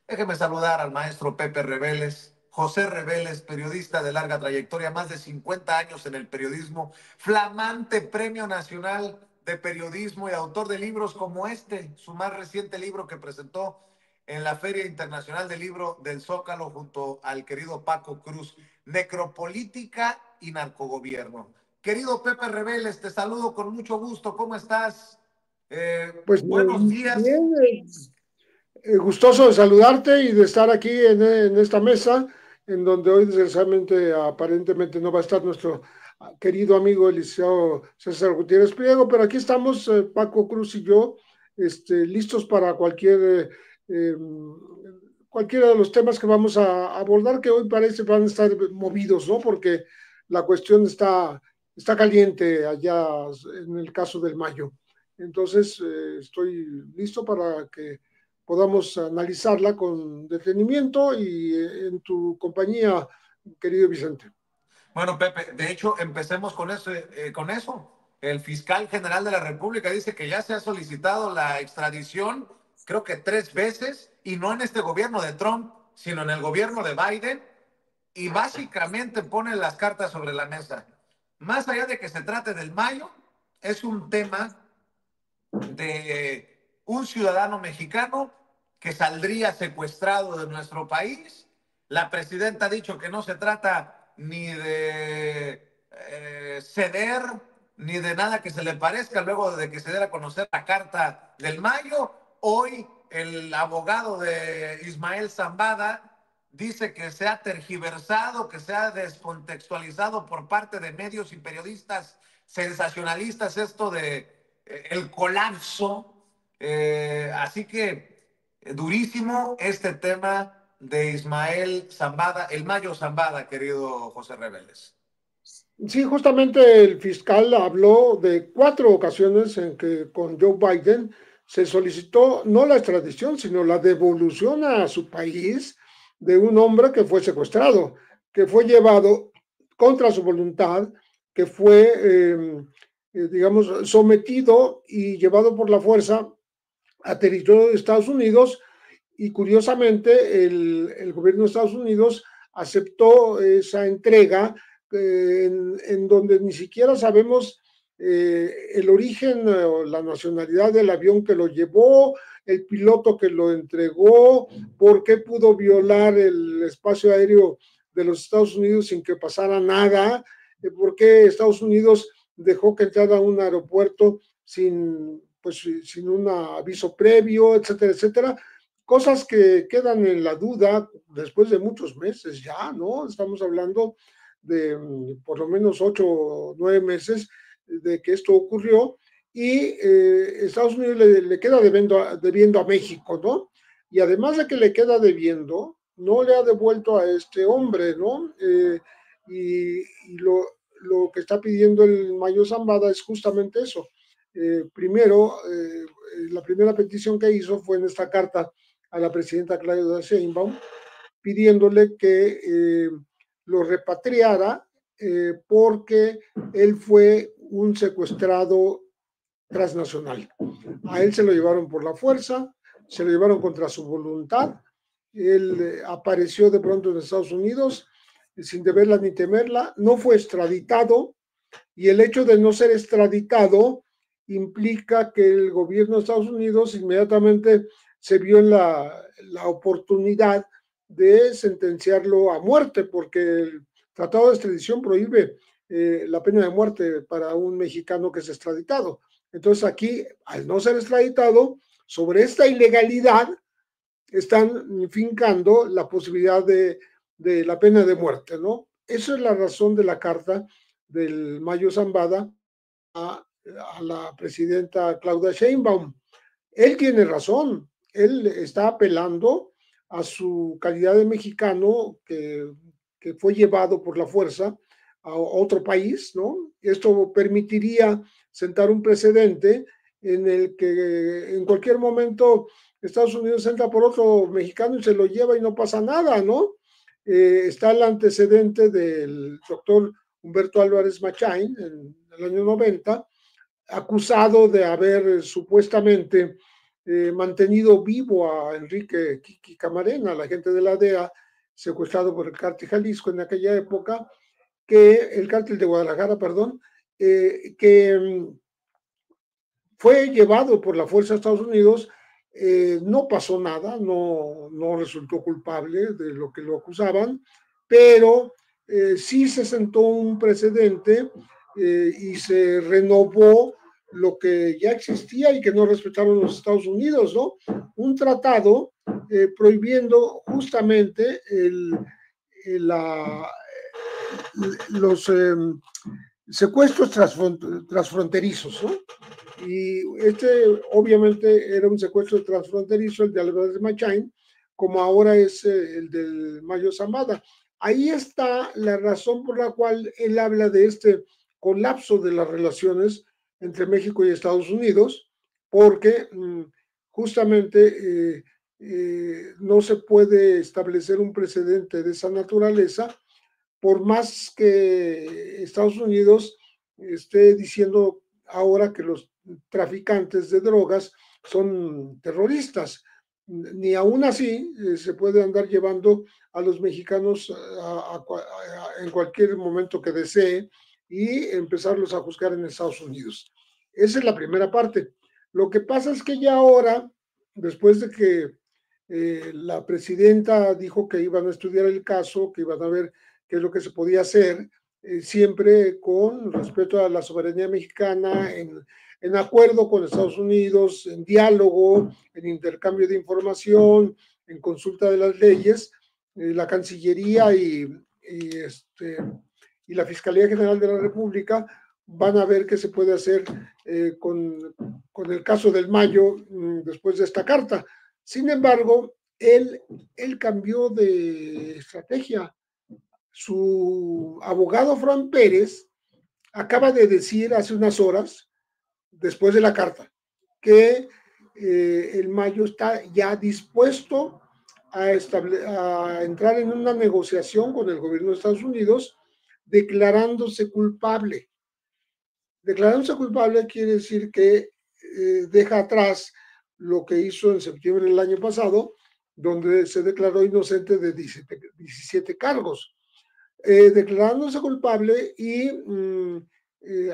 Déjeme saludar al maestro Pepe Reveles, José Reveles, periodista de larga trayectoria, más de 50 años en el periodismo, flamante Premio Nacional de Periodismo y autor de libros como este, su más reciente libro que presentó en la Feria Internacional del Libro del Zócalo junto al querido Paco Cruz, Necropolítica y Narcogobierno. Querido Pepe Reveles, te saludo con mucho gusto. ¿Cómo estás? Pues Buenos días. bien, gustoso de saludarte y de estar aquí en esta mesa, en donde hoy desgraciadamente aparentemente no va a estar nuestro querido amigo el licenciado César Gutiérrez Priego, pero aquí estamos, Paco Cruz y yo, listos para cualquiera de los temas que vamos a abordar, que hoy parece van a estar movidos, ¿no? Porque la cuestión está caliente allá en el caso del Mayo. Entonces, estoy listo para que podamos analizarla con detenimiento y en tu compañía, querido Vicente. Bueno, Pepe, de hecho, empecemos con eso. El fiscal general de la República dice que ya se ha solicitado la extradición, creo que 3 veces, y no en este gobierno de Trump, sino en el gobierno de Biden, y básicamente pone las cartas sobre la mesa. Más allá de que se trate del Mayo, es un tema de un ciudadano mexicano que saldría secuestrado de nuestro país. La presidenta ha dicho que no se trata ni de ceder ni de nada que se le parezca luego de que se diera a conocer la carta del Mayo. Hoy el abogado de Ismael Zambada dice que se ha tergiversado, que se ha descontextualizado por parte de medios y periodistas sensacionalistas esto de el colapso. Así que durísimo este tema de Ismael Zambada, el Mayo Zambada, querido José Reveles. Sí, justamente el fiscal habló de 4 ocasiones en que con Joe Biden se solicitó no la extradición, sino la devolución a su país de un hombre que fue secuestrado, que fue llevado contra su voluntad, que fue, digamos, sometido y llevado por la fuerza a territorio de Estados Unidos y curiosamente el gobierno de Estados Unidos aceptó esa entrega en donde ni siquiera sabemos el origen o la nacionalidad del avión que lo llevó, el piloto que lo entregó, por qué pudo violar el espacio aéreo de los Estados Unidos sin que pasara nada, por qué Estados Unidos dejó que entrara a un aeropuerto sin un aviso previo, etcétera, etcétera. Cosas que quedan en la duda después de muchos meses ya, ¿no? Estamos hablando de por lo menos 8 o 9 meses de que esto ocurrió y Estados Unidos le queda debiendo a México, ¿no? Y además de que le queda debiendo, no le ha devuelto a este hombre, ¿no? Y lo que está pidiendo el Mayo Zambada es justamente eso. Primero, la primera petición que hizo fue en esta carta a la presidenta Claudia Sheinbaum, pidiéndole que lo repatriara porque él fue un secuestrado transnacional. A él se lo llevaron por la fuerza, se lo llevaron contra su voluntad, él apareció de pronto en Estados Unidos sin deberla ni temerla, no fue extraditado y el hecho de no ser extraditado implica que el gobierno de Estados Unidos inmediatamente se vio en la oportunidad de sentenciarlo a muerte, porque el Tratado de Extradición prohíbe la pena de muerte para un mexicano que es extraditado. Entonces aquí, al no ser extraditado, sobre esta ilegalidad están fincando la posibilidad de la pena de muerte, ¿no? Esa es la razón de la carta del Mayo Zambada a la presidenta Claudia Sheinbaum. Él tiene razón, él está apelando a su calidad de mexicano que fue llevado por la fuerza a otro país, ¿no? Esto permitiría sentar un precedente en el que en cualquier momento Estados Unidos entra por otro mexicano y se lo lleva y no pasa nada, ¿no? Está el antecedente del doctor Humberto Álvarez Machain en el año 90, acusado de haber supuestamente mantenido vivo a Enrique Kiki Camarena, la gente de la DEA, secuestrado por el cártel Jalisco en aquella época, que el cártel de Guadalajara, perdón, que fue llevado por la fuerza de Estados Unidos, no pasó nada, no resultó culpable de lo que lo acusaban, pero sí se sentó un precedente y se renovó lo que ya existía y que no respetaron los Estados Unidos, ¿no? Un tratado prohibiendo justamente los secuestros transfronterizos, ¿no? Y obviamente era un secuestro transfronterizo, el de Álvarez de Machain, como ahora es el del Mayo Zambada. Ahí está la razón por la cual él habla de este colapso de las relaciones entre México y Estados Unidos, porque justamente no se puede establecer un precedente de esa naturaleza, por más que Estados Unidos esté diciendo ahora que los traficantes de drogas son terroristas. Ni aún así se puede andar llevando a los mexicanos en cualquier momento que desee y empezarlos a juzgar en Estados Unidos. Esa es la primera parte. Lo que pasa es que ya ahora, después de que la presidenta dijo que iban a estudiar el caso, que iban a ver qué es lo que se podía hacer, siempre con respeto a la soberanía mexicana, en acuerdo con Estados Unidos, en diálogo, en intercambio de información, en consulta de las leyes, la Cancillería y la Fiscalía General de la República van a ver qué se puede hacer con el caso del Mayo después de esta carta. Sin embargo, él cambió de estrategia. Su abogado Fran Pérez acaba de decir hace unas horas, después de la carta, que el Mayo está ya dispuesto a entrar en una negociación con el gobierno de Estados Unidos declarándose culpable. Declarándose culpable quiere decir que deja atrás lo que hizo en septiembre del año pasado, donde se declaró inocente de 17 cargos. Declarándose culpable y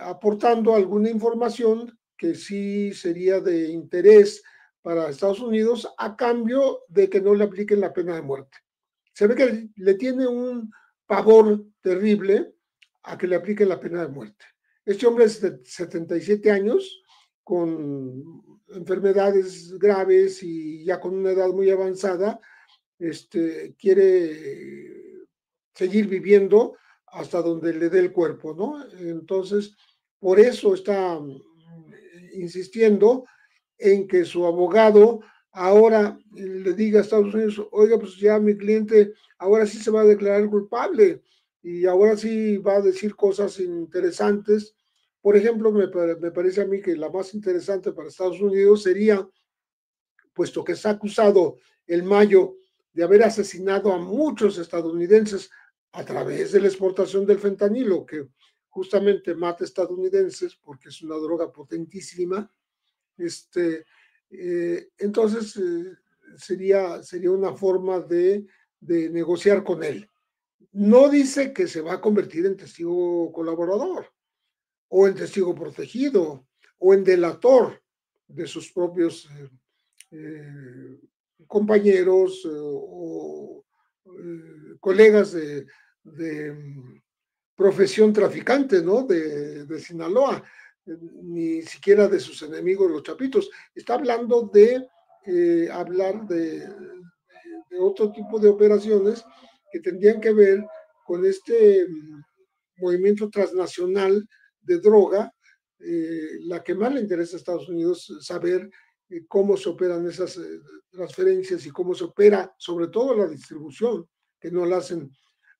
aportando alguna información que sí sería de interés para Estados Unidos a cambio de que no le apliquen la pena de muerte. Se ve que le tiene un pavor terrible a que le apliquen la pena de muerte. Este hombre es de 77 años, con enfermedades graves y ya con una edad muy avanzada, quiere seguir viviendo hasta donde le dé el cuerpo, ¿no? Entonces, por eso está insistiendo en que su abogado ahora le diga a Estados Unidos, oiga, pues ya mi cliente ahora sí se va a declarar culpable y ahora sí va a decir cosas interesantes. Por ejemplo, me parece a mí que la más interesante para Estados Unidos sería, puesto que está acusado el Mayo de haber asesinado a muchos estadounidenses a través de la exportación del fentanilo, que justamente mata estadounidenses porque es una droga potentísima. Entonces sería una forma de negociar con él. No dice que se va a convertir en testigo colaborador o en testigo protegido o en delator de sus propios compañeros o colegas de profesión traficante, ¿no? De Sinaloa, ni siquiera de sus enemigos, los chapitos. Está hablando de hablar de otro tipo de operaciones que tendrían que ver con este movimiento transnacional de droga, la que más le interesa a Estados Unidos saber cómo se operan esas transferencias y cómo se opera, sobre todo la distribución, que no la hacen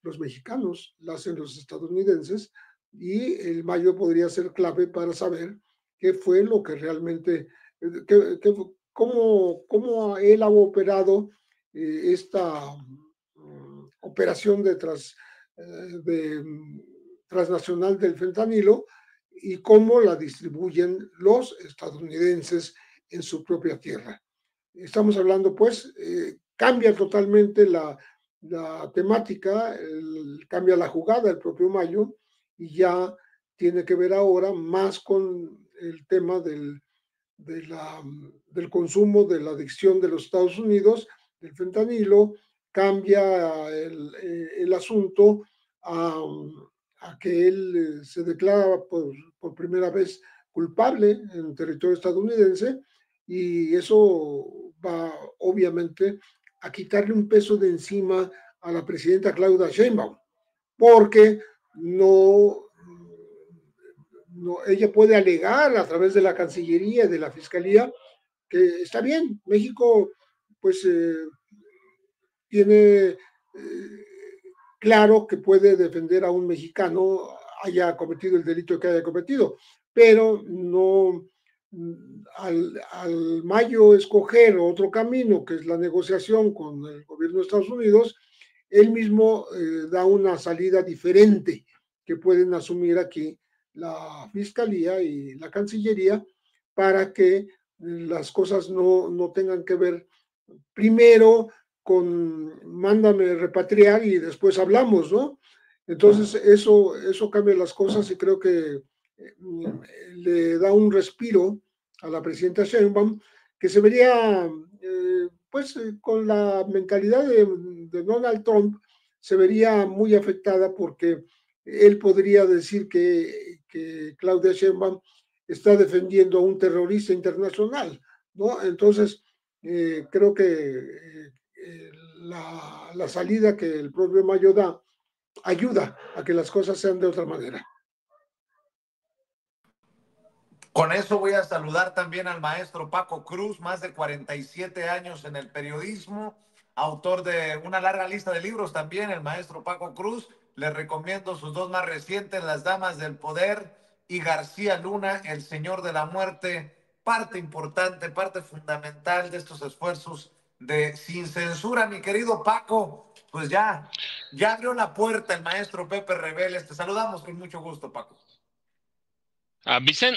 los mexicanos, la hacen los estadounidenses, y el Mayo podría ser clave para saber qué fue lo que realmente, cómo él ha operado esta operación de transnacional del fentanilo y cómo la distribuyen los estadounidenses en su propia tierra. Estamos hablando, pues, cambia totalmente la temática, cambia la jugada el propio Mayo y ya tiene que ver ahora más con el tema del consumo, de la adicción de los Estados Unidos, del fentanilo, cambia el asunto a que él se declara por primera vez culpable en territorio estadounidense y eso va obviamente a quitarle un peso de encima a la presidenta Claudia Sheinbaum, porque ella puede alegar a través de la Cancillería y de la Fiscalía que está bien, México pues tiene claro que puede defender a un mexicano haya cometido el delito que haya cometido, pero no al Mayo escoger otro camino, que es la negociación con el gobierno de Estados Unidos, él mismo da una salida diferente que pueden asumir aquí la Fiscalía y la Cancillería para que las cosas no tengan que ver primero con mándame repatriar y después hablamos, ¿no? Entonces eso cambia las cosas y creo que le da un respiro a la presidenta Sheinbaum que se vería, pues con la mentalidad de Donald Trump, se vería muy afectada porque él podría decir que Claudia Sheinbaum está defendiendo a un terrorista internacional, ¿no? Entonces, creo que la salida que el propio Mayo da ayuda a que las cosas sean de otra manera. Con eso voy a saludar también al maestro Paco Cruz, más de 47 años en el periodismo, autor de una larga lista de libros también, el maestro Paco Cruz. Les recomiendo sus dos más recientes, Las Damas del Poder y García Luna, El Señor de la Muerte, parte importante, parte fundamental de estos esfuerzos de sin censura. Mi querido Paco, pues ya abrió la puerta el maestro Pepe Reveles. Te saludamos con mucho gusto, Paco.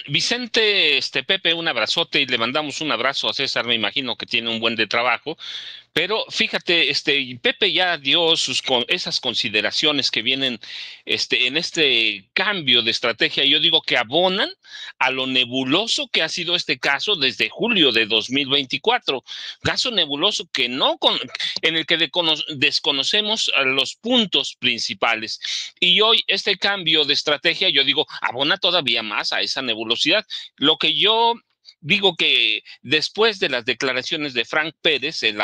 Vicente, Pepe, un abrazote y le mandamos un abrazo a César, me imagino que tiene un buen de trabajo. Pero fíjate, Pepe ya dio esas consideraciones que vienen en este cambio de estrategia. Yo digo que abonan a lo nebuloso que ha sido este caso desde julio de 2024. Caso nebuloso que en el que desconocemos los puntos principales. Y hoy este cambio de estrategia, yo digo, abona todavía más a esa nebulosidad. Lo que yo digo que después de las declaraciones de Frank Pérez, el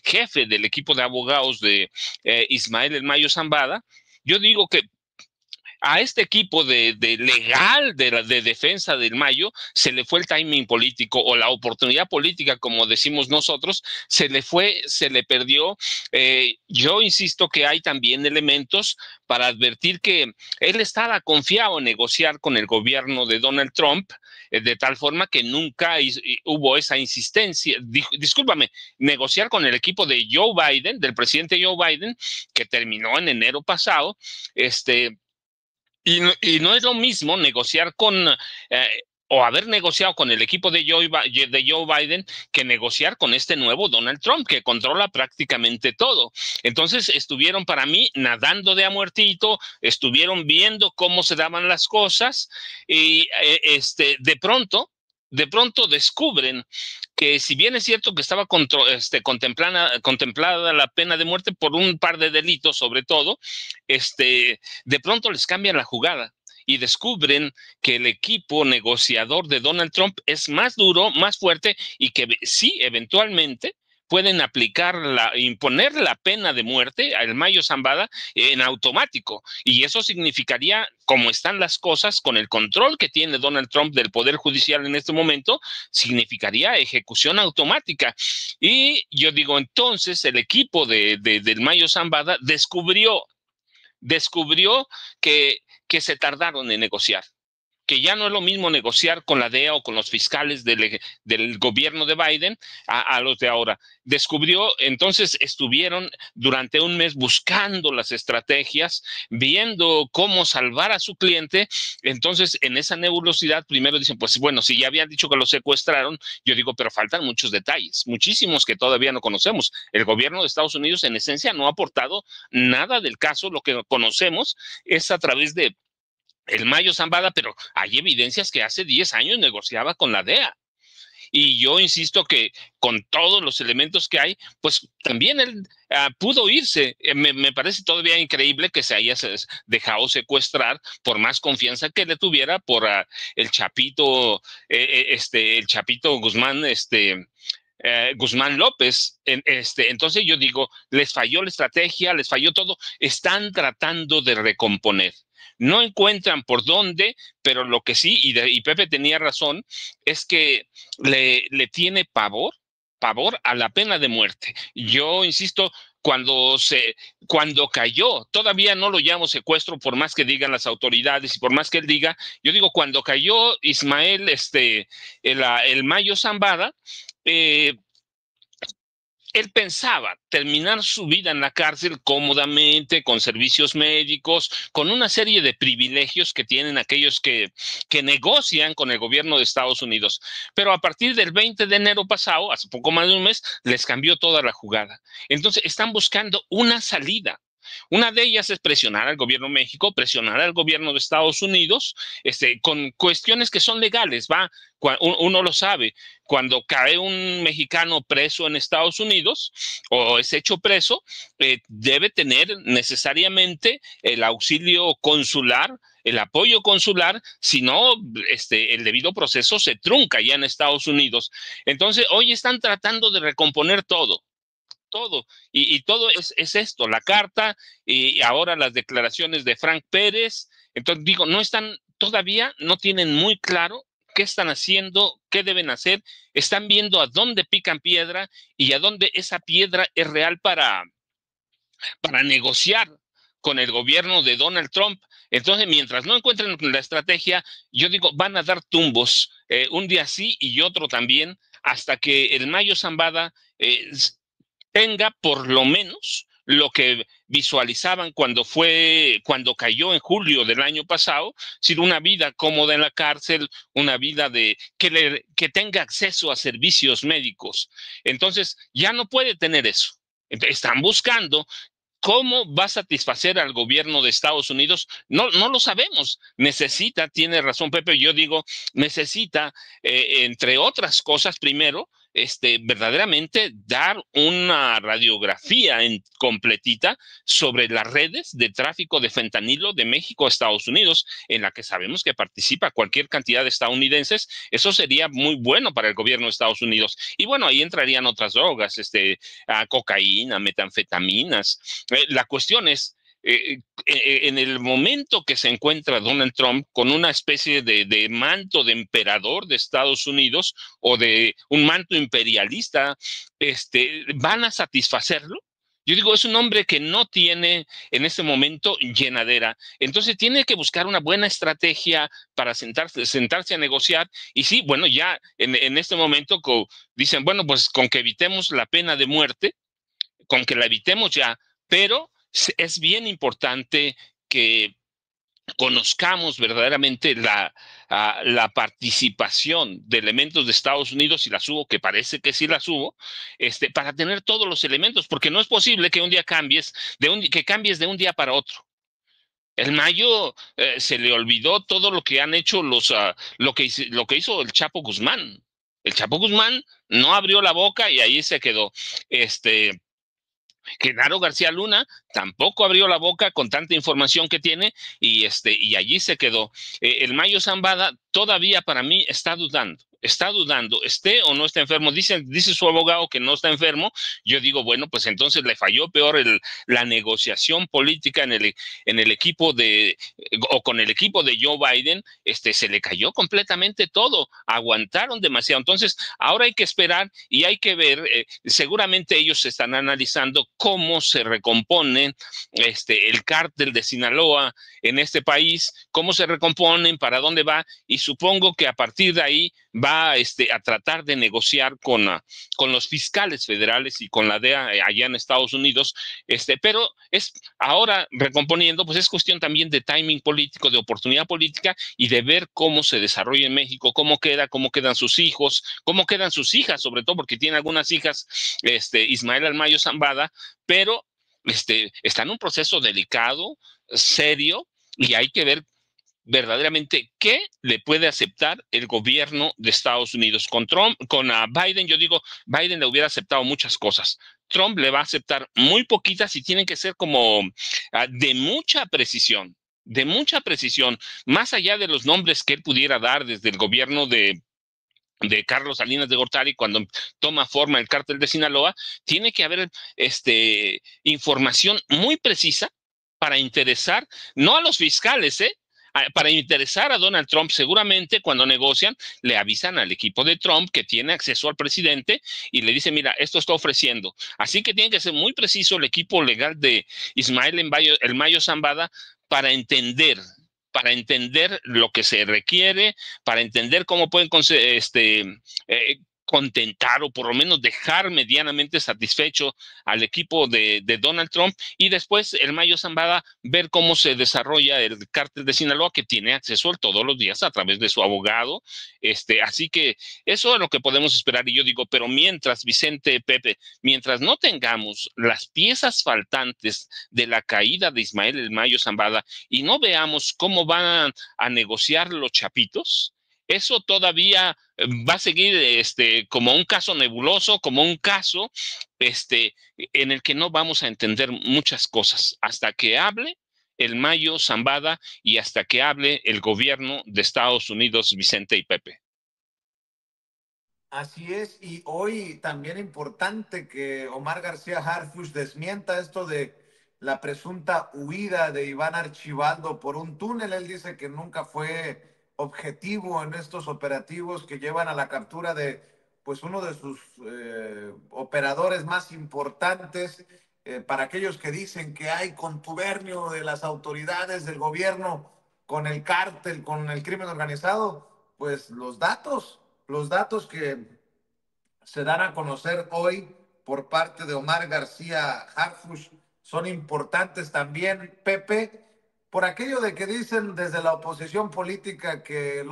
jefe del equipo de abogados de Ismael El Mayo Zambada, yo digo que a este equipo de legal de defensa del Mayo se le fue el timing político o la oportunidad política, como decimos nosotros, se le perdió. Yo insisto que hay también elementos para advertir que él estaba confiado en negociar con el gobierno de Donald Trump, de tal forma que nunca hubo esa insistencia, discúlpame, negociar con el equipo de Joe Biden, del presidente Joe Biden, que terminó en enero pasado, y no es lo mismo negociar o haber negociado con el equipo de Joe Biden que negociar con este nuevo Donald Trump, que controla prácticamente todo. Entonces estuvieron para mí nadando de a muertito, estuvieron viendo cómo se daban las cosas y de pronto descubren que si bien es cierto que estaba contemplada la pena de muerte por un par de delitos sobre todo, de pronto les cambian la jugada y descubren que el equipo negociador de Donald Trump es más duro, más fuerte y que sí, eventualmente pueden imponer la pena de muerte al Mayo Zambada en automático. Y eso significaría, como están las cosas, con el control que tiene Donald Trump del Poder Judicial en este momento, significaría ejecución automática. Y yo digo, entonces, el equipo del Mayo Zambada descubrió que se tardaron en negociar. que ya no es lo mismo negociar con la DEA o con los fiscales del gobierno de Biden a los de ahora. Descubrió, entonces estuvieron durante un mes buscando las estrategias, viendo cómo salvar a su cliente. Entonces, en esa nebulosidad, primero dicen, pues bueno, si ya habían dicho que lo secuestraron, yo digo, pero faltan muchos detalles, muchísimos que todavía no conocemos. El gobierno de Estados Unidos, en esencia, no ha aportado nada del caso. Lo que conocemos es a través de el Mayo Zambada, pero hay evidencias que hace 10 años negociaba con la DEA. Y yo insisto que con todos los elementos que hay, pues también él pudo irse. Me parece todavía increíble que se haya dejado secuestrar, por más confianza que le tuviera por el Chapito, el Chapito Guzmán, Guzmán López. Entonces yo digo, les falló la estrategia, les falló todo. Están tratando de recomponer. No encuentran por dónde, pero lo que sí, y Pepe tenía razón, es que le tiene pavor a la pena de muerte. Yo insisto, cuando cayó, todavía no lo llamo secuestro, por más que digan las autoridades y por más que él diga, yo digo, cuando cayó Ismael, el Mayo Zambada, él pensaba terminar su vida en la cárcel cómodamente, con servicios médicos, con una serie de privilegios que tienen aquellos que negocian con el gobierno de Estados Unidos. Pero a partir del 20 de enero pasado, hace poco más de un mes, les cambió toda la jugada. Entonces están buscando una salida. Una de ellas es presionar al gobierno de México, presionar al gobierno de Estados Unidos, con cuestiones que son legales. Uno lo sabe, cuando cae un mexicano preso en Estados Unidos o es hecho preso, debe tener necesariamente el auxilio consular, el apoyo consular, si no, el debido proceso se trunca ya en Estados Unidos. Entonces, hoy están tratando de recomponer todo. Y todo es esto, la carta y ahora las declaraciones de Frank Pérez. Entonces digo, todavía no tienen muy claro qué están haciendo, qué deben hacer. Están viendo a dónde pican piedra y a dónde esa piedra es real para negociar con el gobierno de Donald Trump. Entonces, mientras no encuentren la estrategia, yo digo, van a dar tumbos, un día sí y otro también, hasta que el Mayo Zambada tenga por lo menos lo que visualizaban cuando cayó en julio del año pasado, sin una vida cómoda en la cárcel, una vida que tenga acceso a servicios médicos. Entonces, ya no puede tener eso. Están buscando ¿cómo va a satisfacer al gobierno de Estados Unidos? No lo sabemos. Tiene razón Pepe, yo digo, necesita, entre otras cosas, primero, verdaderamente dar una radiografía completita sobre las redes de tráfico de fentanilo de México a Estados Unidos, en la que sabemos que participa cualquier cantidad de estadounidenses. Eso sería muy bueno para el gobierno de Estados Unidos. Y bueno, ahí entrarían otras drogas, cocaína, metanfetaminas. La cuestión es, en el momento que se encuentra Donald Trump con una especie de manto de emperador de Estados Unidos o de un manto imperialista, ¿van a satisfacerlo? Yo digo, es un hombre que no tiene en este momento llenadera. Entonces tiene que buscar una buena estrategia para sentarse a negociar. Y sí, bueno, ya en este momento dicen, bueno, pues con que evitemos la pena de muerte, con que la evitemos ya, pero es bien importante que conozcamos verdaderamente la participación de elementos de Estados Unidos, y las hubo, que parece que sí las hubo, para tener todos los elementos, porque no es posible que un día cambies de un día para otro. El Mayo se le olvidó todo lo que han hecho lo que hizo el Chapo Guzmán. El Chapo Guzmán no abrió la boca y ahí se quedó. Genaro García Luna tampoco abrió la boca con tanta información que tiene y allí se quedó. El Mayo Zambada todavía para mí está dudando. está dudando, esté o no está enfermo. Dice su abogado que no está enfermo. Yo digo, bueno, pues entonces le falló peor la negociación política en el equipo o con el equipo de Joe Biden. Se le cayó completamente todo. Aguantaron demasiado. Entonces, ahora hay que esperar y hay que ver. Seguramente ellos están analizando cómo se recomponen el cártel de Sinaloa en este país, cómo se recomponen, para dónde va, y supongo que a partir de ahí va a tratar de negociar con los fiscales federales y con la DEA allá en Estados Unidos, pero es ahora recomponiendo, pues es cuestión también de timing político, de oportunidad política y de ver cómo se desarrolla en México, cómo quedan sus hijos, cómo quedan sus hijas, sobre todo porque tiene algunas hijas, Ismael Almayo Zambada, pero está en un proceso delicado, serio, y hay que ver verdaderamente qué le puede aceptar el gobierno de Estados Unidos. Con Trump, con Biden, yo digo, Biden le hubiera aceptado muchas cosas. Trump le va a aceptar muy poquitas y tienen que ser como de mucha precisión, más allá de los nombres que él pudiera dar desde el gobierno de Carlos Salinas de Gortari, cuando toma forma el cártel de Sinaloa. Tiene que haber información muy precisa para interesar, no a los fiscales, para interesar a Donald Trump. Seguramente cuando negocian le avisan al equipo de Trump que tiene acceso al presidente y le dice, mira, esto está ofreciendo. Así que tiene que ser muy preciso el equipo legal de Ismael El Mayo Zambada para entender lo que se requiere, para entender cómo pueden contentar o por lo menos dejar medianamente satisfecho al equipo de Donald Trump, y después el Mayo Zambada ver cómo se desarrolla el cártel de Sinaloa, que tiene acceso todos los días a través de su abogado. Así que eso es lo que podemos esperar. Y yo digo, pero mientras, Vicente, Pepe, mientras no tengamos las piezas faltantes de la caída de Ismael El Mayo Zambada y no veamos cómo van a negociar los chapitos, eso todavía va a seguir como un caso nebuloso, como un caso en el que no vamos a entender muchas cosas hasta que hable el Mayo Zambada y hasta que hable el gobierno de Estados Unidos, Vicente y Pepe. Así es, y hoy también importante que Omar García Harfuch desmienta esto de la presunta huida de Iván Archibaldo por un túnel. Él dice que nunca fue objetivo en estos operativos que llevan a la captura de pues uno de sus operadores más importantes. Para aquellos que dicen que hay contubernio de las autoridades del gobierno con el cártel, con el crimen organizado, pues los datos que se dan a conocer hoy por parte de Omar García Harfuch son importantes también, Pepe, por aquello de que dicen desde la oposición política que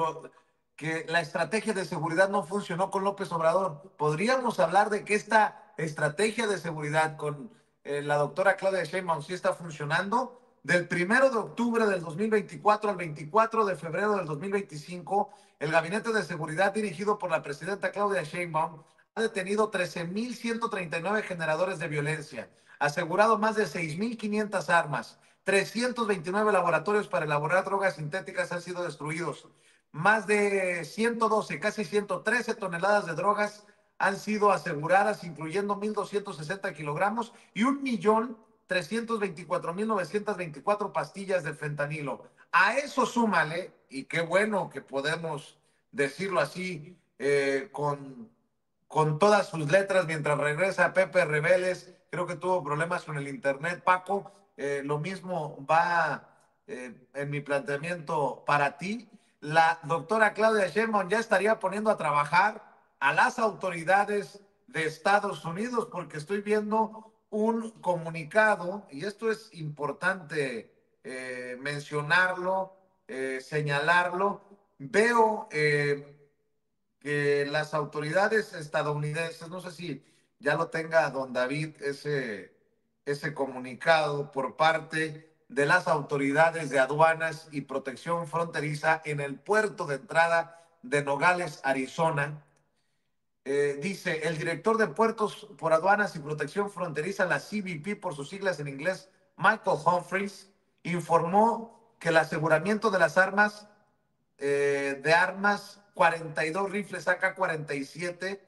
la estrategia de seguridad no funcionó con López Obrador. Podríamos hablar de que esta estrategia de seguridad con la doctora Claudia Sheinbaum sí está funcionando. Del 1 de octubre del 2024 al 24 de febrero del 2025, el Gabinete de Seguridad dirigido por la presidenta Claudia Sheinbaum ha detenido 13.139 generadores de violencia, asegurado más de 6.500 armas, 329 laboratorios para elaborar drogas sintéticas han sido destruidos, más de 112, casi 113 toneladas de drogas han sido aseguradas, incluyendo 1.260 kilogramos y 1.324.924 pastillas de fentanilo. A eso súmale, y qué bueno que podemos decirlo así, con todas sus letras, mientras regresa Pepe Rebeles. Creo que tuvo problemas con el internet, Paco. Lo mismo va en mi planteamiento para ti. La doctora Claudia Sheinbaum ya estaría poniendo a trabajar a las autoridades de Estados Unidos, porque estoy viendo un comunicado, y esto es importante mencionarlo, señalarlo. Veo que las autoridades estadounidenses, no sé si ya lo tenga don David, ese comunicado por parte de las autoridades de aduanas y protección fronteriza en el puerto de entrada de Nogales, Arizona. Dice, el director de puertos por aduanas y protección fronteriza, la CBP por sus siglas en inglés, Michael Humphreys, informó que el aseguramiento de las armas 42 rifles AK-47.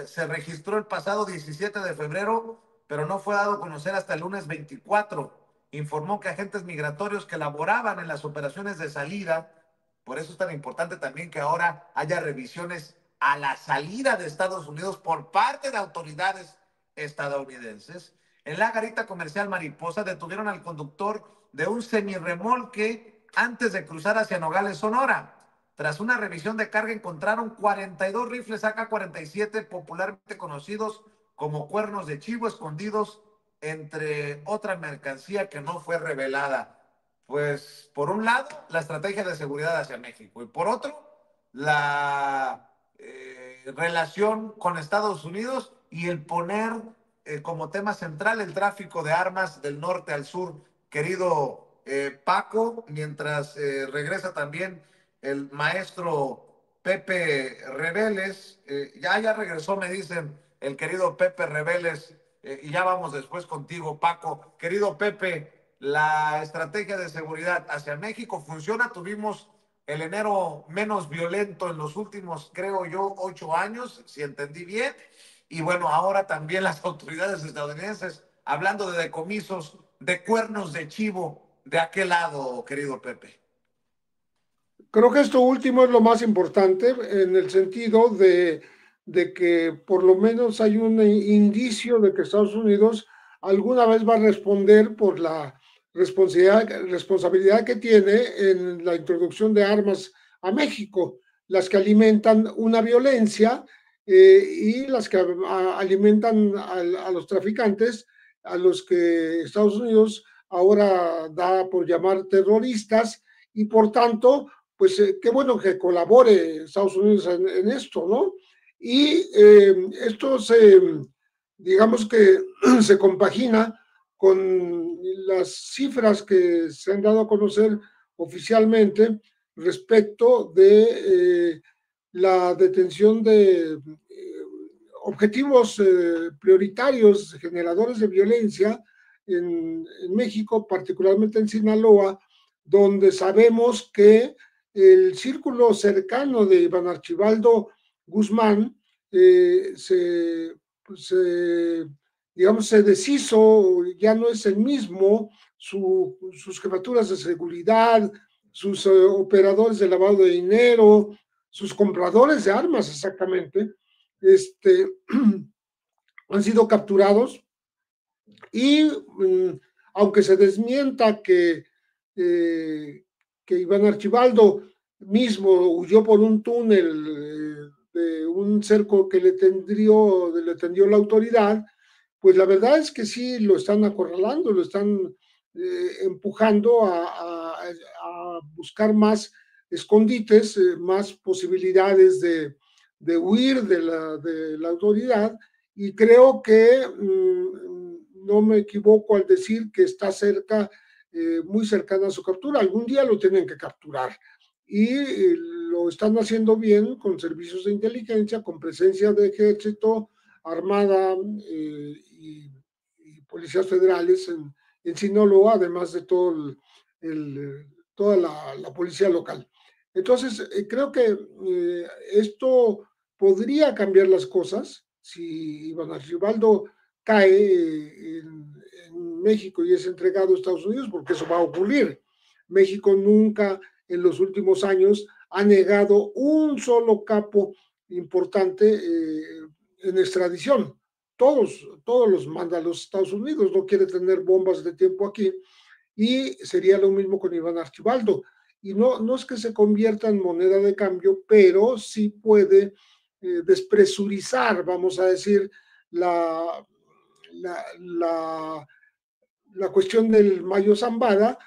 Se registró el pasado 17 de febrero, pero no fue dado a conocer hasta el lunes 24. Informó que agentes migratorios que laboraban en las operaciones de salida, por eso es tan importante también que ahora haya revisiones a la salida de Estados Unidos por parte de autoridades estadounidenses. En la garita comercial Mariposa detuvieron al conductor de un semirremolque antes de cruzar hacia Nogales, Sonora. Tras una revisión de carga encontraron 42 rifles AK-47, popularmente conocidos como cuernos de chivo, escondidos entre otra mercancía que no fue revelada. Pues por un lado, la estrategia de seguridad hacia México y por otro, la relación con Estados Unidos y el poner como tema central el tráfico de armas del norte al sur. Querido Paco, mientras regresa también el maestro Pepe Rebeles, ya regresó, me dicen, el querido Pepe Rebeles, y ya vamos después contigo, Paco. Querido Pepe, la estrategia de seguridad hacia México funciona. Tuvimos el enero menos violento en los últimos, creo yo, 8 años, si entendí bien. Y bueno, ahora también las autoridades estadounidenses hablando de decomisos de cuernos de chivo de aquel lado, querido Pepe. Creo que esto último es lo más importante en el sentido de que por lo menos hay un indicio de que Estados Unidos alguna vez va a responder por la responsabilidad que tiene en la introducción de armas a México, las que alimentan una violencia y las que alimentan a los traficantes, a los que Estados Unidos ahora da por llamar terroristas, y por tanto pues qué bueno que colabore Estados Unidos en esto, ¿no? Y esto digamos que se compagina con las cifras que se han dado a conocer oficialmente respecto de la detención de objetivos prioritarios, generadores de violencia en México, particularmente en Sinaloa, donde sabemos que el círculo cercano de Iván Archibaldo Guzmán digamos, se deshizo, ya no es el mismo, sus jefaturas de seguridad, sus operadores de lavado de dinero, sus compradores de armas exactamente, han sido capturados y aunque se desmienta que Iván Archibaldo mismo huyó por un túnel de un cerco que le tendió la autoridad, pues la verdad es que sí lo están acorralando, lo están empujando a buscar más escondites, más posibilidades de huir de la autoridad, y creo que no me equivoco al decir que está cerca, muy cercana a su captura. Algún día lo tienen que capturar y lo están haciendo bien con servicios de inteligencia, con presencia de ejército, armada y policías federales en Sinaloa, además de toda la policía local. Entonces, creo que esto podría cambiar las cosas si Iván Archibaldo cae en México y es entregado a Estados Unidos, porque eso va a ocurrir. México nunca en los últimos años ha negado un solo capo importante en extradición. Todos los manda a los Estados Unidos, no quiere tener bombas de tiempo aquí, y sería lo mismo con Iván Archibaldo. Y no es que se convierta en moneda de cambio, pero sí puede despresurizar, vamos a decir, la cuestión del Mayo Zambada,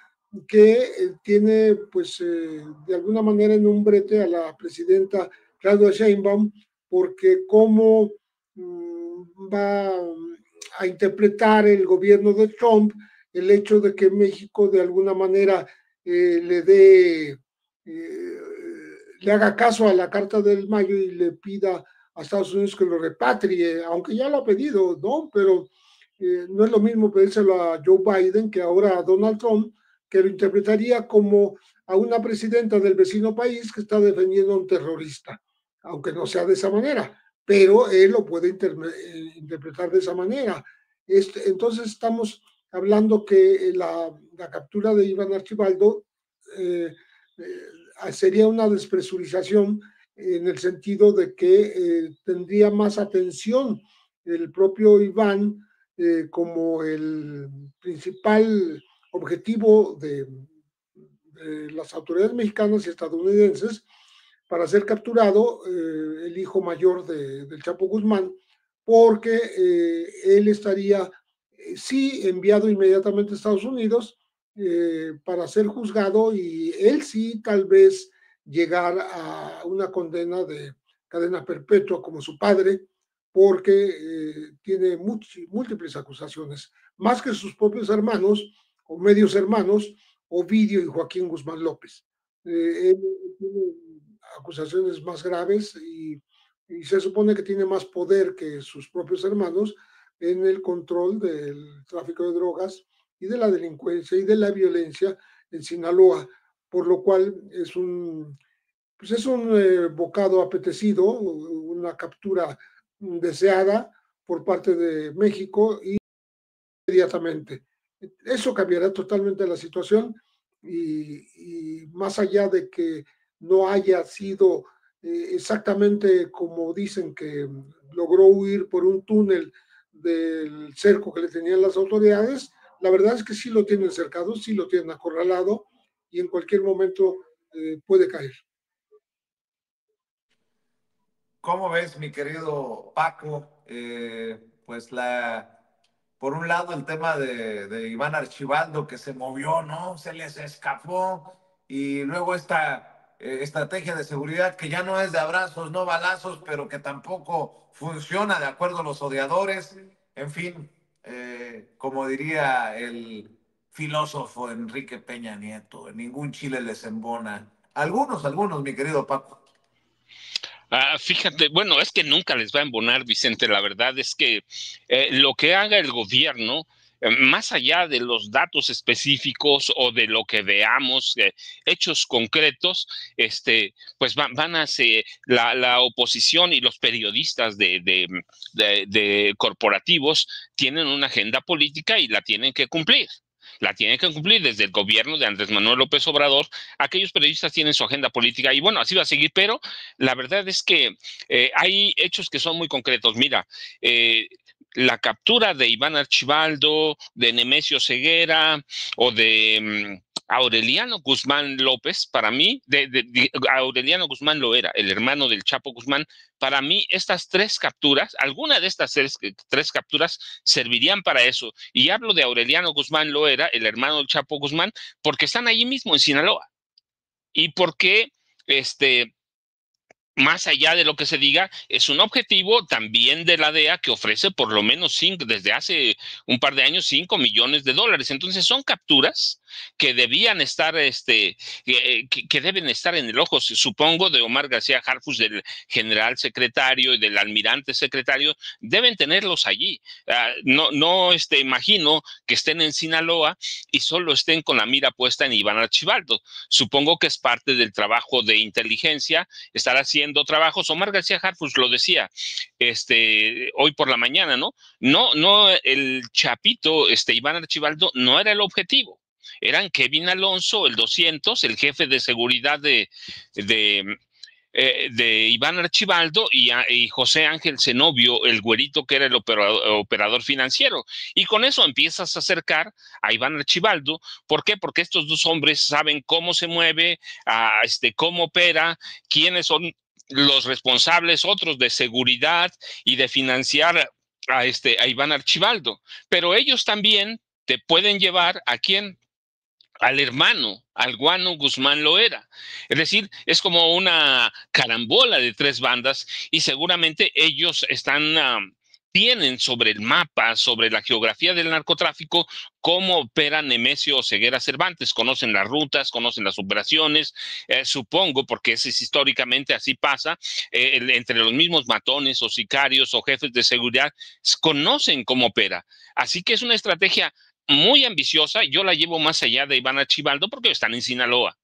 que tiene, pues, de alguna manera en un brete a la presidenta Claudia Sheinbaum, porque cómo va a interpretar el gobierno de Trump el hecho de que México de alguna manera le haga caso a la Carta del Mayo y le pida a Estados Unidos que lo repatrie, aunque ya lo ha pedido, ¿no? Pero no es lo mismo pedírselo a Joe Biden que ahora a Donald Trump, que lo interpretaría como a una presidenta del vecino país que está defendiendo a un terrorista, aunque no sea de esa manera, pero él lo puede interpretar de esa manera. Entonces estamos hablando que la captura de Iván Archibaldo sería una despresurización en el sentido de que tendría más atención el propio Iván como el principal objetivo de las autoridades mexicanas y estadounidenses para ser capturado el hijo mayor del Chapo Guzmán, porque él estaría sí enviado inmediatamente a Estados Unidos para ser juzgado y él sí tal vez llegar a una condena de cadena perpetua como su padre, porque tiene múltiples acusaciones, más que sus propios hermanos o medios hermanos, Ovidio y Joaquín Guzmán López. Él tiene acusaciones más graves y se supone que tiene más poder que sus propios hermanos en el control del tráfico de drogas y de la delincuencia y de la violencia en Sinaloa, por lo cual es un bocado apetecido, una captura deseada por parte de México y inmediatamente. Eso cambiará totalmente la situación y más allá de que no haya sido exactamente como dicen que logró huir por un túnel del cerco que le tenían las autoridades, la verdad es que sí lo tienen cercado, sí lo tienen acorralado y en cualquier momento puede caer. ¿Cómo ves, mi querido Paco? Pues por un lado el tema de Iván Archibaldo que se movió, ¿no? Se les escapó y luego esta estrategia de seguridad que ya no es de abrazos, no balazos, pero que tampoco funciona de acuerdo a los odiadores. En fin, como diría el filósofo Enrique Peña Nieto, en ningún chile les embona. Algunos, mi querido Paco. Fíjate, bueno, es que nunca les va a embonar, Vicente. La verdad es que lo que haga el gobierno, más allá de los datos específicos o de lo que veamos, hechos concretos, pues van a ser la oposición y los periodistas de corporativos tienen una agenda política y la tienen que cumplir. La tienen que cumplir desde el gobierno de Andrés Manuel López Obrador. Aquellos periodistas tienen su agenda política y bueno, así va a seguir, pero la verdad es que hay hechos que son muy concretos. Mira, la captura de Iván Archibaldo, de Nemesio Ceguera o de Aureliano Guzmán López, para mí, Aureliano Guzmán Loera, el hermano del Chapo Guzmán, para mí estas tres capturas, alguna de estas tres capturas servirían para eso. Y hablo de Aureliano Guzmán Loera, el hermano del Chapo Guzmán, porque están allí mismo en Sinaloa. Y porque más allá de lo que se diga, es un objetivo también de la DEA que ofrece por lo menos desde hace un par de años, $5 millones. Entonces son capturas que debían estar, que deben estar en el ojo, supongo, de Omar García Harfuch, del general secretario y del almirante secretario, deben tenerlos allí. No imagino que estén en Sinaloa y solo estén con la mira puesta en Iván Archibaldo. Supongo que es parte del trabajo de inteligencia, estar haciendo trabajos. Omar García Harfuch lo decía hoy por la mañana, ¿no? No, el Chapito, Iván Archibaldo, no era el objetivo. Eran Kevin Alonso, el 200, el jefe de seguridad de Iván Archibaldo y José Ángel Zenobio, el güerito que era el operador financiero. Y con eso empiezas a acercar a Iván Archibaldo. ¿Por qué? Porque estos dos hombres saben cómo se mueve, cómo opera, quiénes son los responsables, otros de seguridad y de financiar a Iván Archibaldo. Pero ellos también te pueden llevar a quién, al hermano, al Guano Guzmán Loera. Es decir, es como una carambola de tres bandas y seguramente ellos tienen sobre el mapa, sobre la geografía del narcotráfico, cómo opera Nemesio Ceguera Cervantes. Conocen las rutas, conocen las operaciones, supongo, porque históricamente así pasa, entre los mismos matones o sicarios o jefes de seguridad, conocen cómo opera. Así que es una estrategia muy ambiciosa. Yo la llevo más allá de Iván Archibaldo porque están en Sinaloa.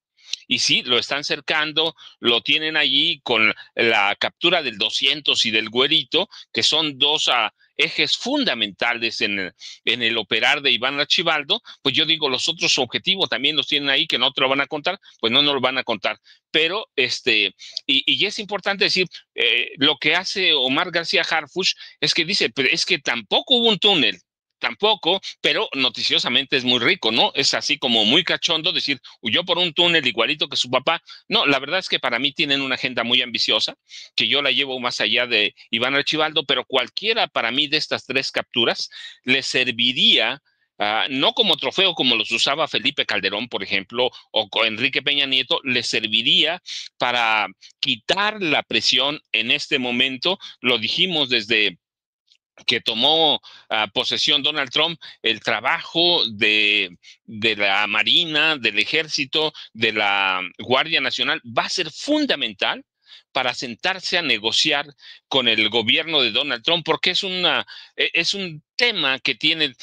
Y sí, lo están cercando, lo tienen allí con la captura del 200 y del Güerito, que son dos ejes fundamentales en el operar de Iván Archibaldo. Pues yo digo, los otros objetivos también los tienen ahí, que no te lo van a contar, pues no nos lo van a contar. Pero, y es importante decir, lo que hace Omar García Harfuch es que dice, pero es que tampoco hubo un túnel. Tampoco, pero noticiosamente es muy rico, ¿no? Es así como muy cachondo decir, huyó por un túnel igualito que su papá. No, la verdad es que para mí tienen una agenda muy ambiciosa, que yo la llevo más allá de Iván Archibaldo, pero cualquiera para mí de estas tres capturas le serviría no como trofeo como los usaba Felipe Calderón, por ejemplo, o Enrique Peña Nieto, le serviría para quitar la presión en este momento. Lo dijimos desde que tomó posesión Donald Trump, el trabajo de la Marina, del Ejército, de la Guardia Nacional va a ser fundamental para sentarse a negociar con el gobierno de Donald Trump, porque es un tema que tiene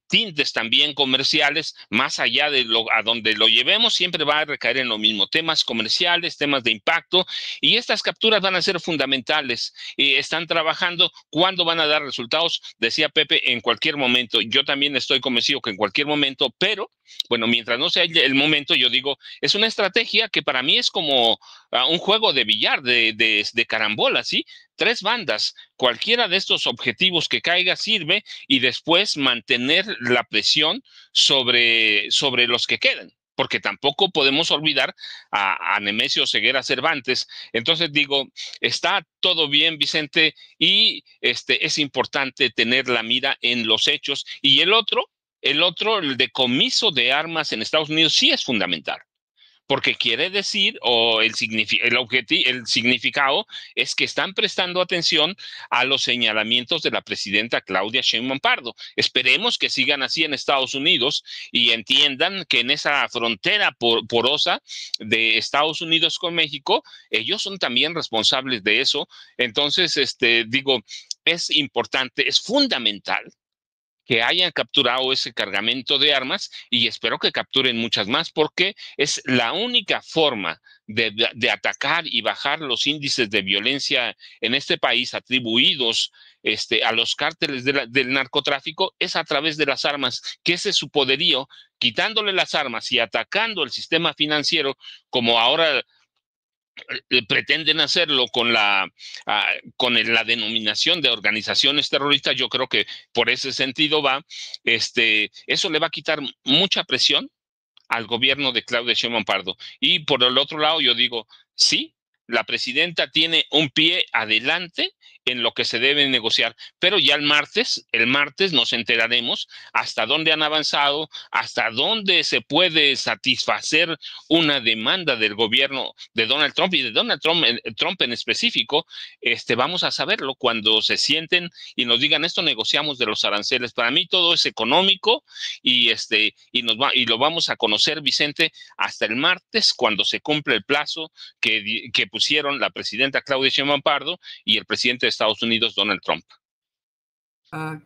tintes también comerciales, más allá de a donde lo llevemos, siempre va a recaer en lo mismo, temas comerciales, temas de impacto, y estas capturas van a ser fundamentales. Están trabajando, ¿cuándo van a dar resultados? Decía Pepe, en cualquier momento. Yo también estoy convencido que en cualquier momento, pero bueno, mientras no sea el momento, yo digo, es una estrategia que para mí es como un juego de billar, de carambola, ¿sí? Tres bandas, cualquiera de estos objetivos que caiga sirve, y después mantener la presión sobre los que quedan, porque tampoco podemos olvidar a Nemesio Ceguera Cervantes. Entonces digo, está todo bien, Vicente, y es importante tener la mira en los hechos. Y el decomiso de armas en Estados Unidos sí es fundamental, porque quiere decir, o el significado es que están prestando atención a los señalamientos de la presidenta Claudia Sheinbaum Pardo. Esperemos que sigan así en Estados Unidos y entiendan que en esa frontera porosa de Estados Unidos con México, ellos son también responsables de eso. Entonces, digo, es importante, es fundamental que hayan capturado ese cargamento de armas, y espero que capturen muchas más, porque es la única forma de atacar y bajar los índices de violencia en este país atribuidos a los cárteles del narcotráfico, es a través de las armas, que ese es su poderío. Quitándole las armas y atacando el sistema financiero, como ahora pretenden hacerlo con la denominación de organizaciones terroristas. Yo creo que por ese sentido va. Eso le va a quitar mucha presión al gobierno de Claudia Sheinbaum Pardo. Y por el otro lado, yo digo, sí, la presidenta tiene un pie adelante en lo que se debe negociar, pero ya el martes nos enteraremos hasta dónde han avanzado, hasta dónde se puede satisfacer una demanda del gobierno de Donald Trump, y de Donald Trump en específico. Vamos a saberlo cuando se sienten y nos digan, esto negociamos de los aranceles. Para mí todo es económico, y lo vamos a conocer, Vicente, hasta el martes, cuando se cumple el plazo que pusieron la presidenta Claudia Sheinbaum Pardo y el presidente de Estados Unidos, Donald Trump.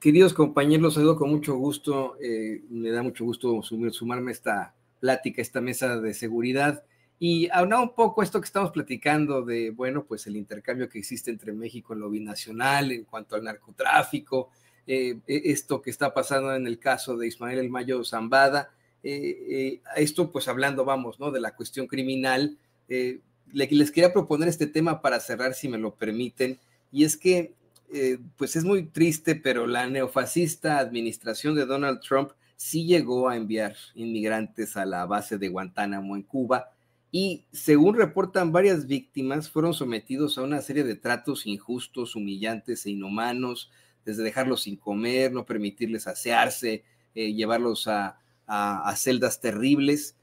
Queridos compañeros, saludo con mucho gusto. Me da mucho gusto sumarme a esta plática, esta mesa de seguridad, y aunar un poco esto que estamos platicando de, bueno, pues el intercambio que existe entre México en lo binacional en cuanto al narcotráfico, esto que está pasando en el caso de Ismael El Mayo Zambada, esto pues hablando, vamos, ¿no?, de la cuestión criminal. Les quería proponer este tema para cerrar, si me lo permiten, y es que pues es muy triste, pero la neofascista administración de Donald Trump sí llegó a enviar inmigrantes a la base de Guantánamo en Cuba, y según reportan varias víctimas, fueron sometidos a una serie de tratos injustos, humillantes e inhumanos, desde dejarlos sin comer, no permitirles asearse, llevarlos a celdas terribles.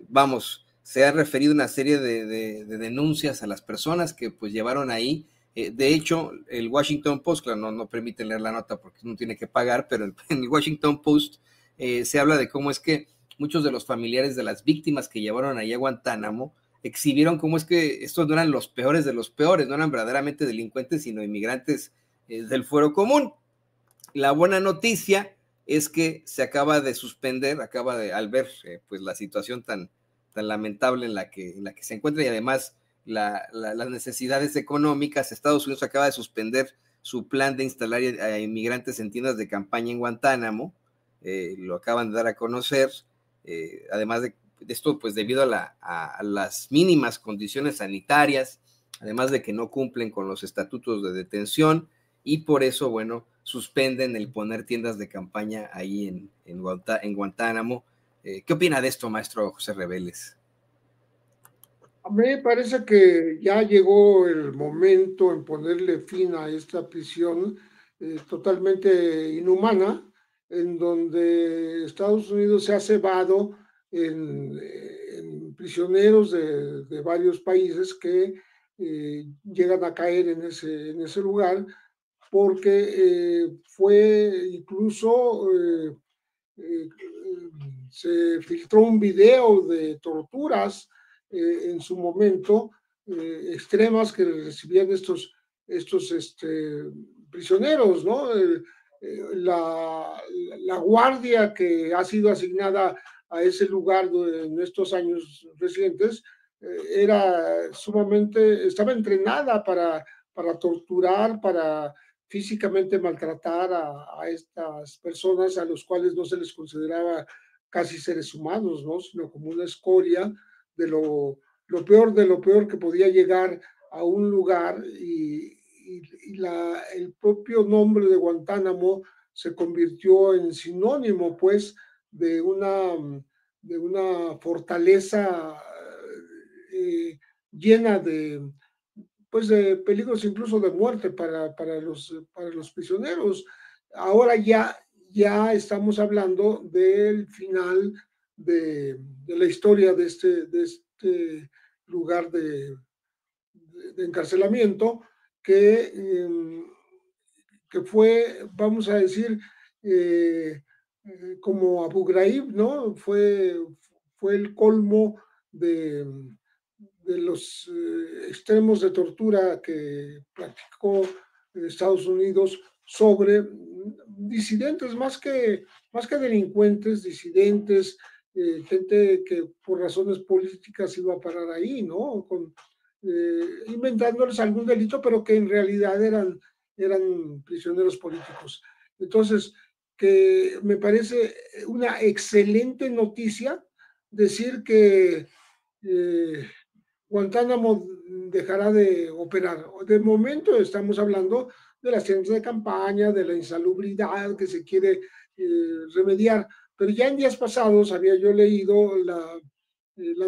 Vamos, se ha referido una serie de denuncias a las personas que pues llevaron ahí. De hecho, el Washington Post, claro, no permite leer la nota porque uno tiene que pagar, pero en el Washington Post se habla de cómo es que muchos de los familiares de las víctimas que llevaron ahí a Guantánamo exhibieron cómo es que estos no eran los peores de los peores, no eran verdaderamente delincuentes, sino inmigrantes del fuero común. La buena noticia es que se acaba de suspender, al ver pues la situación tan lamentable en la que se encuentra, y además las necesidades económicas. Estados Unidos acaba de suspender su plan de instalar a inmigrantes en tiendas de campaña en Guantánamo, lo acaban de dar a conocer, además de esto, pues debido a las mínimas condiciones sanitarias, además de que no cumplen con los estatutos de detención, y por eso, bueno, suspenden el poner tiendas de campaña ahí en Guantánamo. ¿Qué opina de esto, maestro José Reveles? A mí me parece que ya llegó el momento en ponerle fin a esta prisión totalmente inhumana, en donde Estados Unidos se ha cebado en prisioneros de varios países que llegan a caer en ese lugar, porque fue incluso... se filtró un video de torturas en su momento extremas que recibían estos prisioneros, ¿no? La guardia que ha sido asignada a ese lugar en estos años recientes era sumamente, estaba entrenada para torturar, para físicamente maltratar a estas personas a los cuales no se les consideraba casi seres humanos, ¿no? Sino como una escoria de lo peor que podía llegar a un lugar, y el propio nombre de Guantánamo se convirtió en sinónimo, pues, de una fortaleza llena pues de peligros, incluso de muerte para los prisioneros. Ahora ya estamos hablando del final de la historia de este lugar de encarcelamiento, que fue, vamos a decir, como Abu Ghraib, ¿no? Fue el colmo de los extremos de tortura que practicó Estados Unidos sobre disidentes, más que delincuentes, disidentes, gente que por razones políticas iba a parar ahí, ¿no? Inventándoles algún delito, pero que en realidad eran prisioneros políticos. Entonces, que me parece una excelente noticia decir que Guantánamo dejará de operar. De momento estamos hablando de las tiendas de campaña, de la insalubridad que se quiere remediar, pero ya en días pasados había yo leído la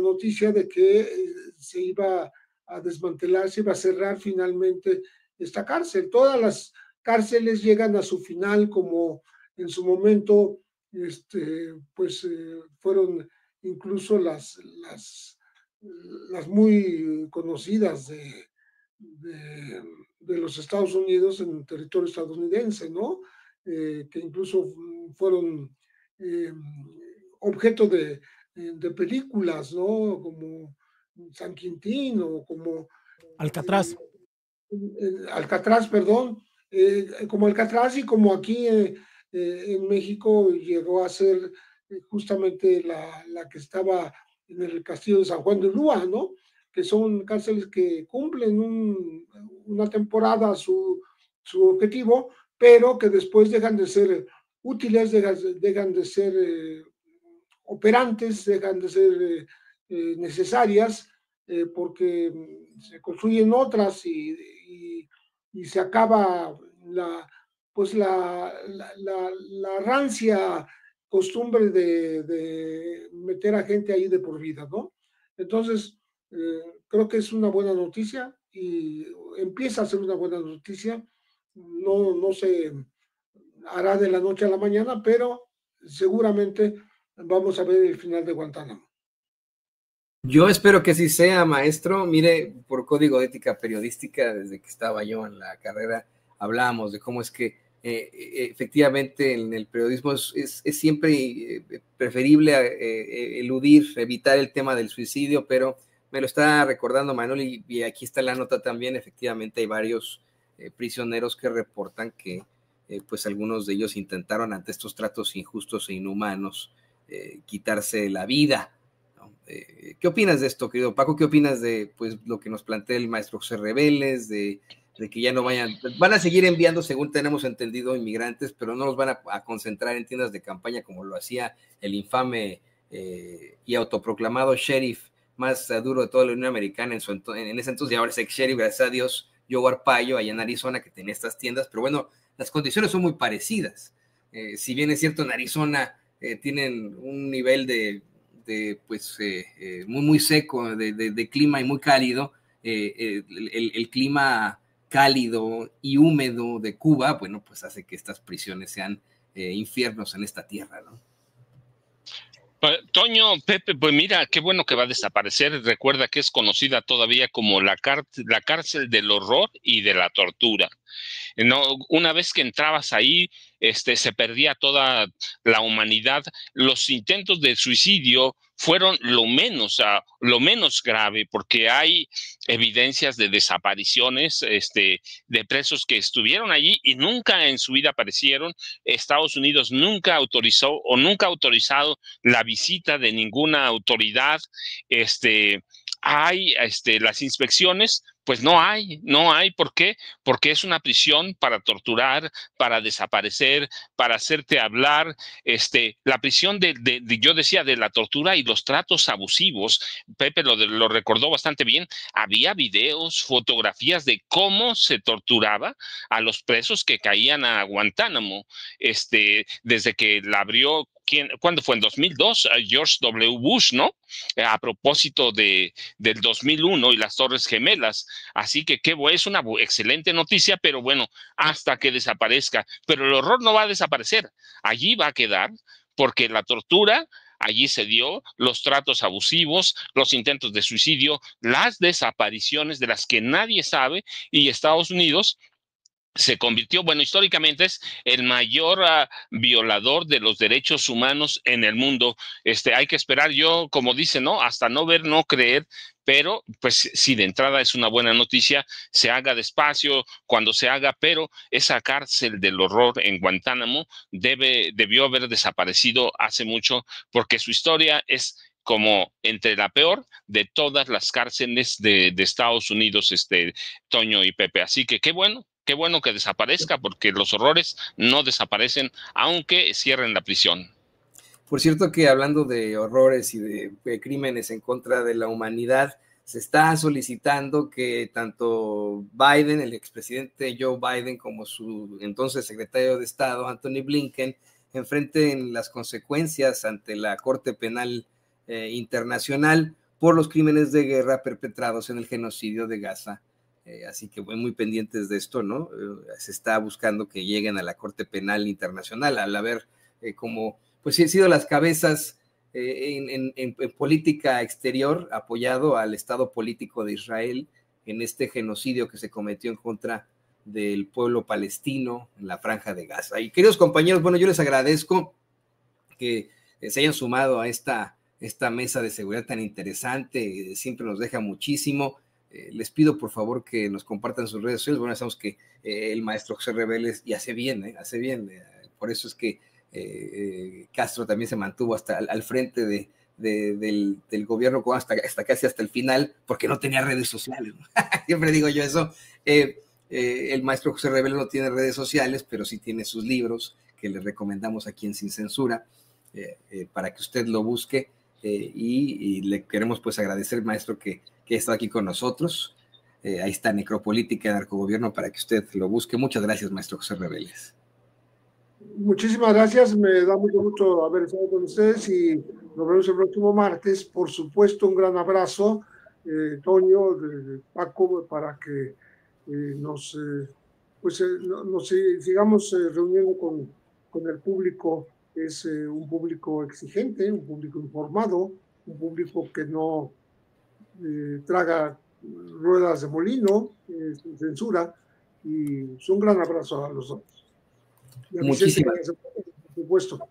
noticia de que se iba a desmantelar, se iba a cerrar finalmente esta cárcel. Todas las cárceles llegan a su final, como en su momento pues fueron incluso las muy conocidas de los Estados Unidos en territorio estadounidense, ¿no? Que incluso fueron objeto de películas, ¿no? Como San Quintín o como Alcatraz. Alcatraz, perdón, como Alcatraz, y como aquí en México llegó a ser justamente la que estaba en el castillo de San Juan de Ulúa, ¿no? Que son cárceles que cumplen una temporada su objetivo, pero que después dejan de ser útiles, dejan de ser operantes, dejan de ser necesarias, porque se construyen otras y se acaba pues la rancia costumbre de meter a gente ahí de por vida, ¿no? Entonces, creo que es una buena noticia y empieza a ser una buena noticia. No se hará de la noche a la mañana, pero seguramente vamos a ver el final de Guantánamo. Yo espero que así sea, maestro. Mire, por código de ética periodística, desde que estaba yo en la carrera, hablábamos de cómo es que efectivamente en el periodismo es siempre preferible eludir, evitar el tema del suicidio, pero me lo está recordando Manuel, y aquí está la nota también. Efectivamente hay varios prisioneros que reportan que pues algunos de ellos intentaron, ante estos tratos injustos e inhumanos, quitarse la vida, ¿no? ¿no? ¿Qué opinas de esto, querido Paco? ¿Qué opinas de pues, lo que nos plantea el maestro José Reveles, de que ya no van a seguir enviando, según tenemos entendido, inmigrantes, pero no los van a concentrar en tiendas de campaña como lo hacía el infame y autoproclamado sheriff más duro de toda la Unión Americana en ese entonces, y ahora es ex sheriff, gracias a Dios, Joe Arpaio, allá en Arizona, que tenía estas tiendas, pero bueno, las condiciones son muy parecidas. Si bien es cierto, en Arizona tienen un nivel de muy seco de clima y muy cálido, el clima cálido y húmedo de Cuba, bueno, pues hace que estas prisiones sean infiernos en esta tierra, ¿no? Toño, Pepe, pues mira, qué bueno que va a desaparecer. Recuerda que es conocida todavía como la cárcel del horror y de la tortura. No, una vez que entrabas ahí, se perdía toda la humanidad. Los intentos de suicidio fueron lo menos grave, porque hay evidencias de desapariciones de presos que estuvieron allí y nunca en su vida aparecieron. Estados Unidos nunca autorizó o nunca ha autorizado la visita de ninguna autoridad. Hay las inspecciones, pues no hay, ¿por qué? Porque es una prisión para torturar, para desaparecer, para hacerte hablar, la prisión yo decía, de la tortura y los tratos abusivos. Pepe lo recordó bastante bien. Había videos, fotografías de cómo se torturaba a los presos que caían a Guantánamo, desde que la abrió, ¿cuándo fue? En 2002, George W. Bush, ¿no? A propósito del 2001 y las Torres Gemelas. Así que es una excelente noticia, pero bueno, hasta que desaparezca. Pero el horror no va a desaparecer, allí va a quedar, porque la tortura allí se dio, los tratos abusivos, los intentos de suicidio, las desapariciones de las que nadie sabe, y Estados Unidos se convirtió, bueno, históricamente es el mayor violador de los derechos humanos en el mundo. Hay que esperar, yo, como dice, ¿no? Hasta no ver, no creer, pero pues sí, de entrada es una buena noticia, se haga despacio cuando se haga, pero esa cárcel del horror en Guantánamo debió haber desaparecido hace mucho, porque su historia es como entre la peor de todas las cárceles de Estados Unidos, Toño y Pepe. Así que qué bueno que desaparezca, porque los horrores no desaparecen aunque cierren la prisión. Por cierto que hablando de horrores y de crímenes en contra de la humanidad, se está solicitando que tanto Biden, el expresidente Joe Biden, como su entonces secretario de Estado, Anthony Blinken, enfrenten las consecuencias ante la Corte Penal Internacional por los crímenes de guerra perpetrados en el genocidio de Gaza. Así que muy pendientes de esto, ¿no? Se está buscando que lleguen a la Corte Penal Internacional al haber como pues han sido las cabezas en política exterior, apoyado al Estado político de Israel en este genocidio que se cometió en contra del pueblo palestino en la Franja de Gaza. Y queridos compañeros, bueno, yo les agradezco que se hayan sumado a esta mesa de seguridad tan interesante, siempre nos deja muchísimo. Les pido por favor que nos compartan sus redes sociales. Bueno, sabemos que el maestro José Reveles y hace bien, por eso es que Castro también se mantuvo hasta al frente del gobierno hasta casi hasta el final, porque no tenía redes sociales. Siempre digo yo eso. El maestro José Reveles no tiene redes sociales, pero sí tiene sus libros que le recomendamos aquí en Sin Censura, para que usted lo busque, y le queremos pues agradecer, maestro, que está aquí con nosotros. Ahí está Necropolítica y Narcogobierno para que usted lo busque. Muchas gracias, maestro José Reveles. Muchísimas gracias, me da mucho gusto haber estado con ustedes y nos vemos el próximo martes. Por supuesto, un gran abrazo, Toño, Paco, para que nos sigamos reuniendo con el público. Es un público exigente, un público informado, un público que no traga ruedas de molino, sin censura, y es un gran abrazo a los dos. Muchísimas gracias, por supuesto.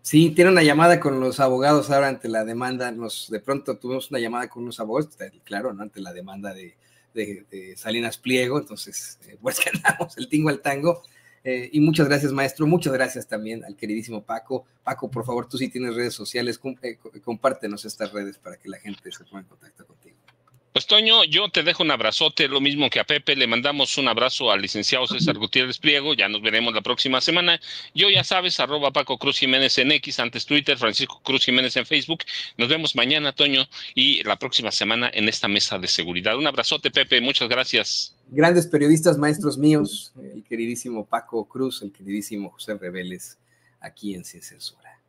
Sí, tiene una llamada con los abogados ahora ante la demanda. De pronto tuvimos una llamada con unos abogados, claro, ¿no? Ante la demanda de Salinas Pliego. Entonces, pues que andamos el tingo al tango. Y muchas gracias, maestro. Muchas gracias también al queridísimo Paco. Paco, por favor, tú sí tienes redes sociales, compártenos estas redes para que la gente se ponga en contacto contigo. Pues Toño, yo te dejo un abrazote, lo mismo que a Pepe, le mandamos un abrazo al licenciado César Gutiérrez Priego, ya nos veremos la próxima semana. Yo ya sabes, @Paco Cruz Jiménez en X, antes Twitter, Francisco Cruz Jiménez en Facebook. Nos vemos mañana, Toño, y la próxima semana en esta mesa de seguridad. Un abrazote, Pepe, muchas gracias. Grandes periodistas, maestros míos, el queridísimo Paco Cruz, el queridísimo José Reveles, aquí en Sin Censura.